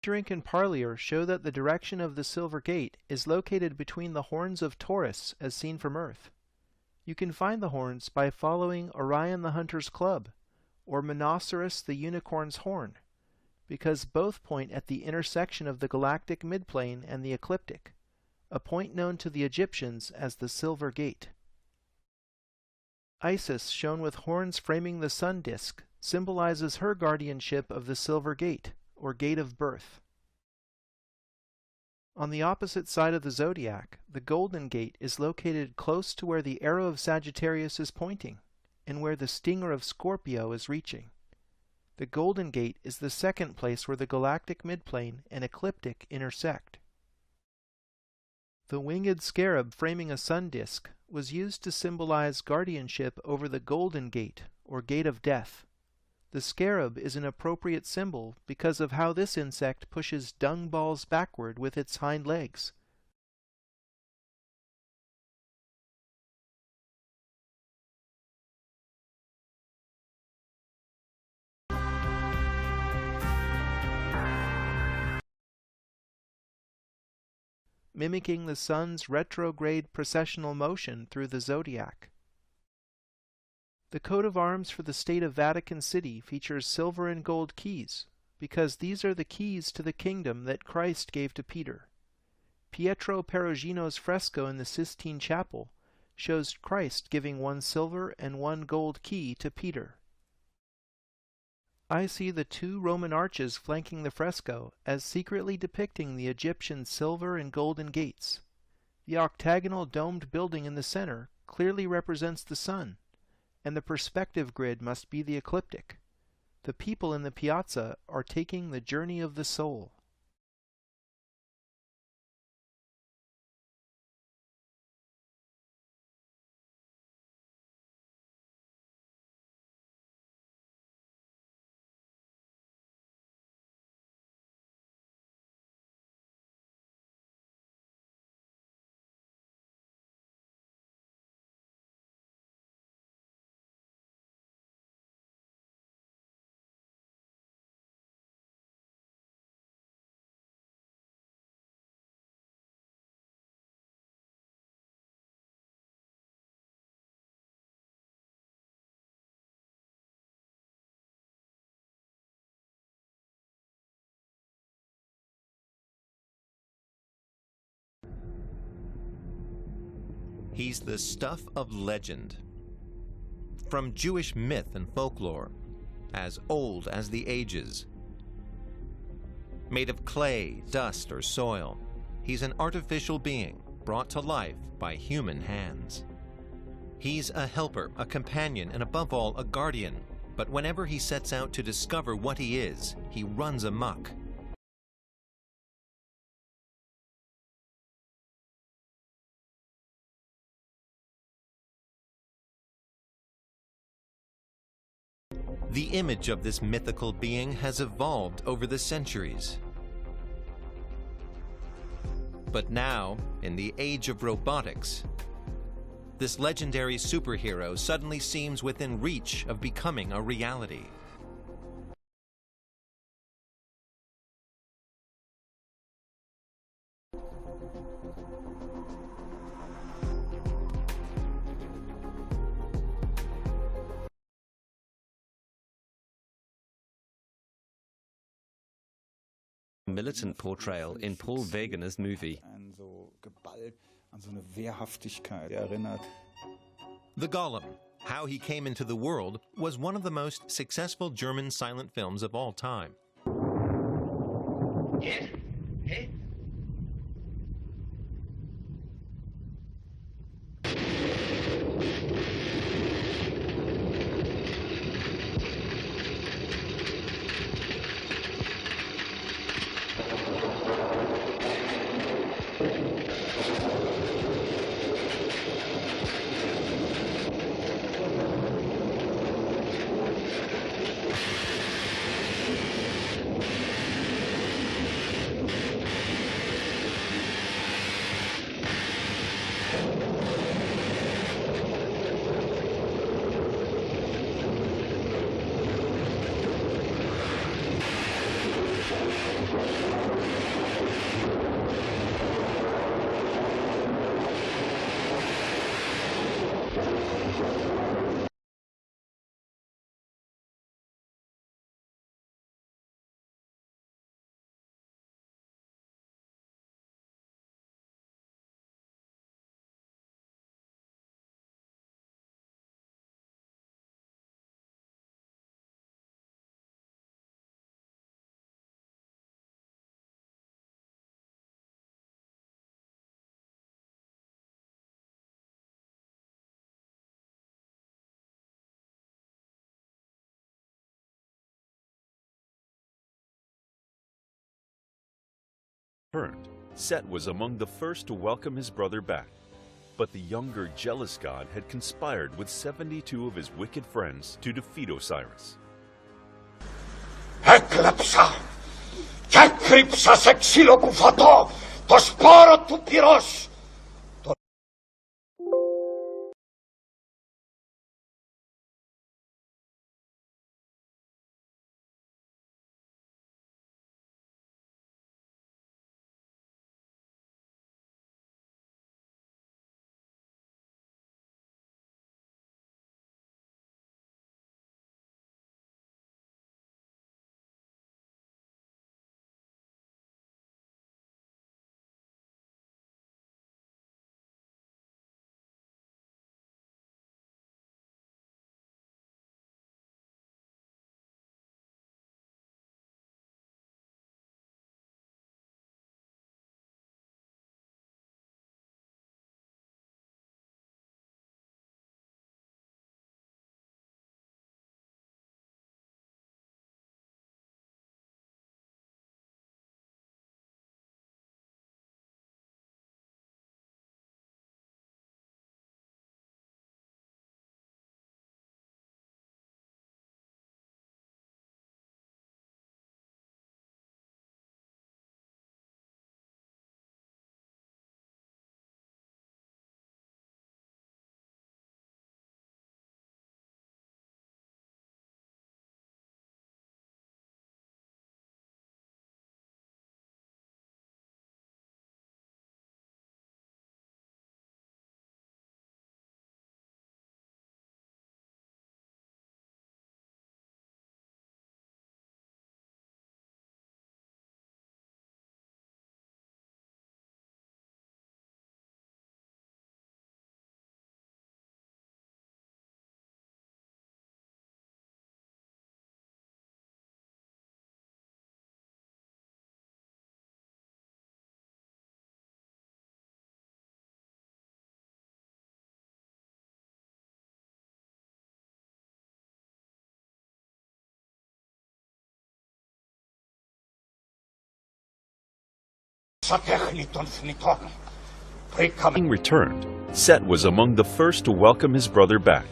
Histrink and Parlier show that the direction of the Silver Gate is located between the horns of Taurus as seen from Earth. You can find the horns by following Orion the Hunter's Club, or Monoceros the Unicorn's Horn, because both point at the intersection of the galactic midplane and the ecliptic, a point known to the Egyptians as the Silver Gate. Isis, shown with horns framing the sun disk, symbolizes her guardianship of the Silver Gate, or Gate of Birth. On the opposite side of the zodiac, the Golden Gate is located close to where the arrow of Sagittarius is pointing, and where the stinger of Scorpio is reaching. The Golden Gate is the second place where the galactic midplane and ecliptic intersect. The winged scarab framing a sun disk was used to symbolize guardianship over the Golden Gate, or Gate of Death. The scarab is an appropriate symbol because of how this insect pushes dung balls backward with its hind legs. Mimicking the sun's retrograde precessional motion through the zodiac. The coat of arms for the state of Vatican City features silver and gold keys, because these are the keys to the kingdom that Christ gave to Peter. Pietro Perugino's fresco in the Sistine Chapel shows Christ giving one silver and one gold key to Peter. I see the two Roman arches flanking the fresco as secretly depicting the Egyptian silver and golden gates. The octagonal domed building in the center clearly represents the sun, and the perspective grid must be the ecliptic. The people in the piazza are taking the journey of the soul. He's the stuff of legend. From Jewish myth and folklore, as old as the ages. Made of clay, dust, or soil, he's an artificial being brought to life by human hands. He's a helper, a companion, and above all, a guardian. But whenever he sets out to discover what he is, he runs amok. The image of this mythical being has evolved over the centuries. But now, in the age of robotics, this legendary superhero suddenly seems within reach of becoming a reality. Militant portrayal in Paul Wegener's movie. The Golem, How He Came into the World, was one of the most successful German silent films of all time. Turned, Set was among the first to welcome his brother back. But the younger, jealous god had conspired with 72 of his wicked friends to defeat Osiris. Έκλεψα και έκρυψα σε ξύλο κουφωτό το σπόρο του πυρός. Sa τέχνη των θνητών. Being returned, Set was among the first to welcome his brother back.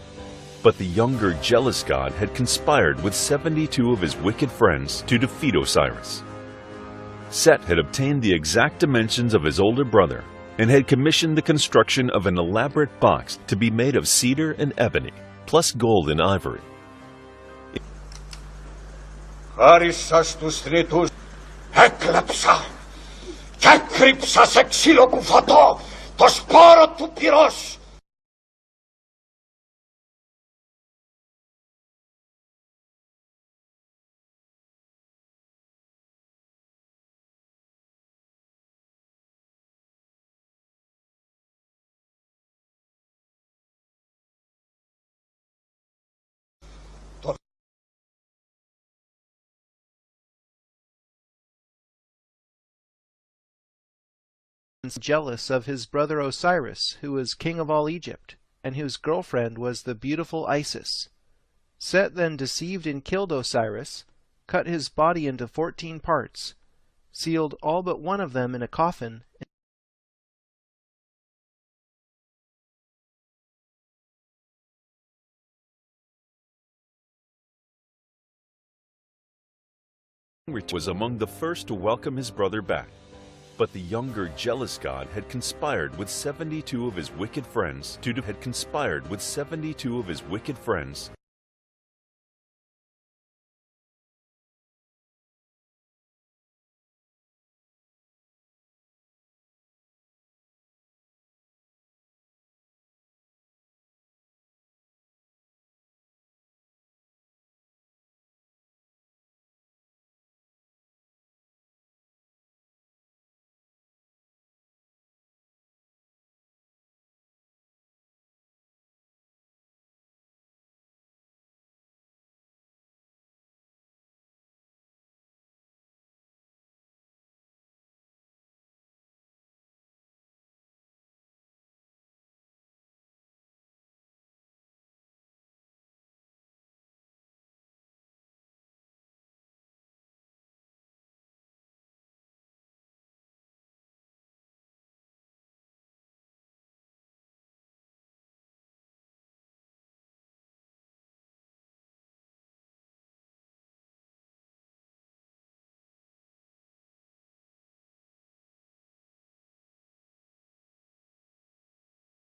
But the younger, jealous god had conspired with 72 of his wicked friends to defeat Osiris. Set had obtained the exact dimensions of his older brother and had commissioned the construction of an elaborate box to be made of cedar and ebony, plus gold and ivory. Χάρισα στους θνητούς. Έκλεψα και έκρυψα σε ξύλο κουφωτό το σπόρο του πυρός. Jealous of his brother Osiris, who was king of all Egypt, and whose girlfriend was the beautiful Isis. Set then deceived and killed Osiris, cut his body into 14 parts, sealed all but one of them in a coffin, Was among the first to welcome his brother back. But the younger, jealous god had conspired with 72 of his wicked friends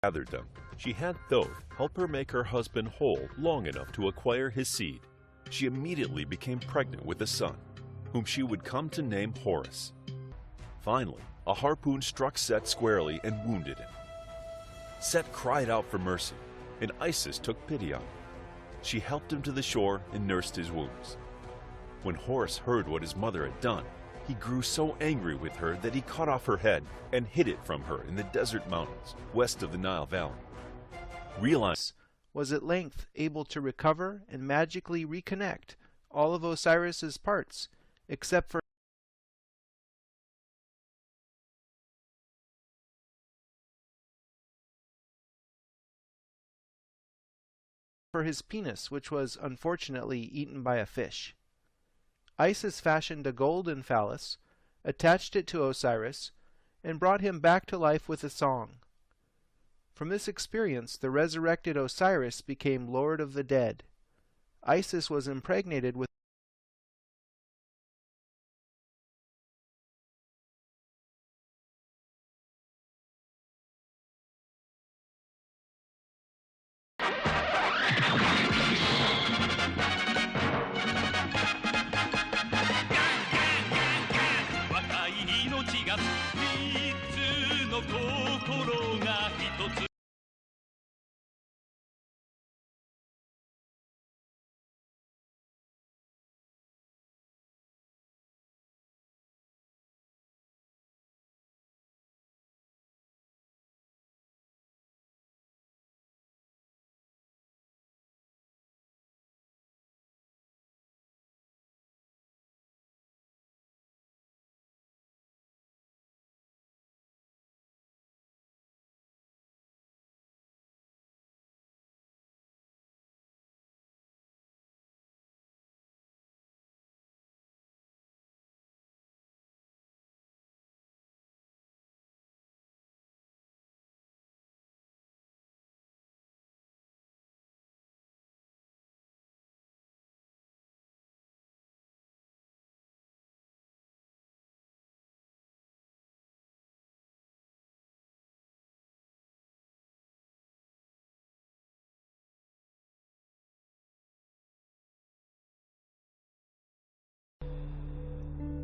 gathered them. She had Thoth help her make her husband whole long enough to acquire his seed. She immediately became pregnant with a son, whom she would come to name Horus. Finally, a harpoon struck Set squarely and wounded him. Set cried out for mercy, and Isis took pity on him. She helped him to the shore and nursed his wounds. When Horus heard what his mother had done, he grew so angry with her that he cut off her head and hid it from her in the desert mountains west of the Nile Valley. Was at length able to recover and magically reconnect all of Osiris's parts, except for his penis, which was unfortunately eaten by a fish. Isis fashioned a golden phallus, attached it to Osiris, and brought him back to life with a song. From this experience, the resurrected Osiris became Lord of the Dead. Isis was impregnated with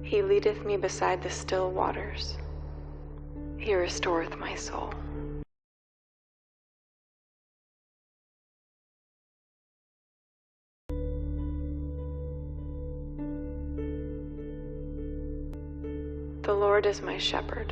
He leadeth me beside the still waters. He restoreth my soul. The Lord is my shepherd.